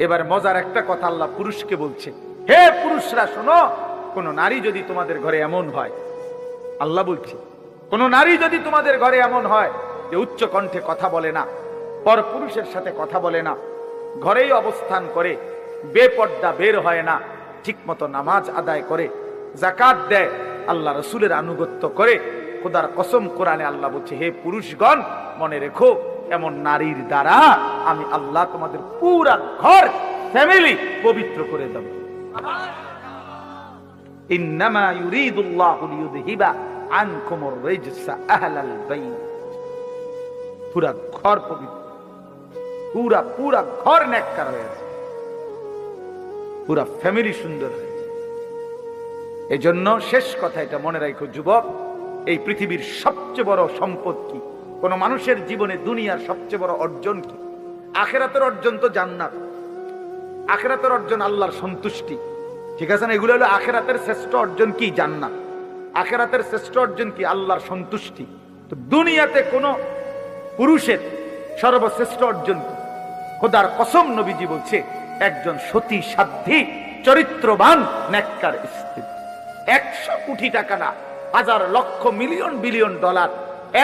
এবার মজার একটা কথা আল্লাহ পুরুষকে বলছে, হে পুরুষরা শোনো, কোন নারী যদি তোমাদের ঘরে এমন হয়, আল্লাহ বলছে, কোন নারী যদি তোমাদের ঘরে এমন হয় যে উচ্চ কণ্ঠে কথা বলে না, পর পুরুষের সাথে কথা বলে না, ঘরেই অবস্থান করে, বেপর্দা বের হয় না, ঠিক মতো নামাজ আদায় করে, যাকাত দেয়, আল্লাহ রসুলের আনুগত্য করে, খোদার কসম কোরআনে আল্লাহ বলছে, হে পুরুষগণ মনে রেখো, এমন নারীর দ্বারা আমি আল্লাহ তোমাদের পুরা ঘর ফ্যামিলি পবিত্র করে দেব। ইন্নামা ইউরিদুল্লাহু লিইউযহিবা আনকুমুর রিজসা আহলাল বাইত। পুরা ঘর পবিত্র, পুরা ঘর নেককার হয়েছে, পুরা ফ্যামিলি সুন্দর হয়েছে। এজন্য শেষ কথা এটা মনে রাখো যুবক, এই পৃথিবীর সবচেয়ে বড় সম্পদ কি? কোন মানুষের জীবনে দুনিয়ার সবচেয়ে বড় অর্জন কি? আখিরাতের অর্জন তো জান্নাত, আখিরাতের অর্জন আল্লাহর সন্তুষ্টি, ঠিক আছে না? এগুলো হলো আখিরাতের শ্রেষ্ঠ অর্জন কি? জান্নাত। আখিরাতের শ্রেষ্ঠ অর্জন কি? আল্লাহর সন্তুষ্টি। তো দুনিয়াতে কোন পুরুষের সর্বশ্রেষ্ঠ অর্জন কি? খোদার কসম নবীজি বলছে, একজন সতী সাধ্বী চরিত্রবান নেককার স্ত্রী। 100 কোটি টাকা না, হাজার লক্ষ মিলিয়ন বিলিয়ন ডলার,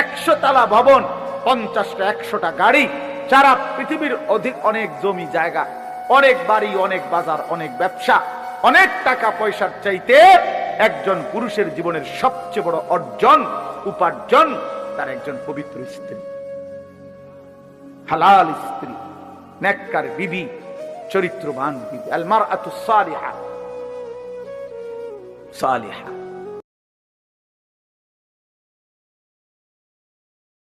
100 তালা ভবন, 50টা 100টা গাড়ি, সারা পৃথিবীর অনেক জমি জায়গা, অনেক বাড়ি, অনেক বাজার, অনেক ব্যবসা, অনেক টাকা পয়সার চাইতে একজন পুরুষের জীবনের সবচেয়ে বড় অর্জন, উপার্জন তার একজন পবিত্র স্ত্রী, হালাল স্ত্রী, নেককার বিবি, চরিত্রবান বিবি। আল মারআতু সালিহা, সালিহা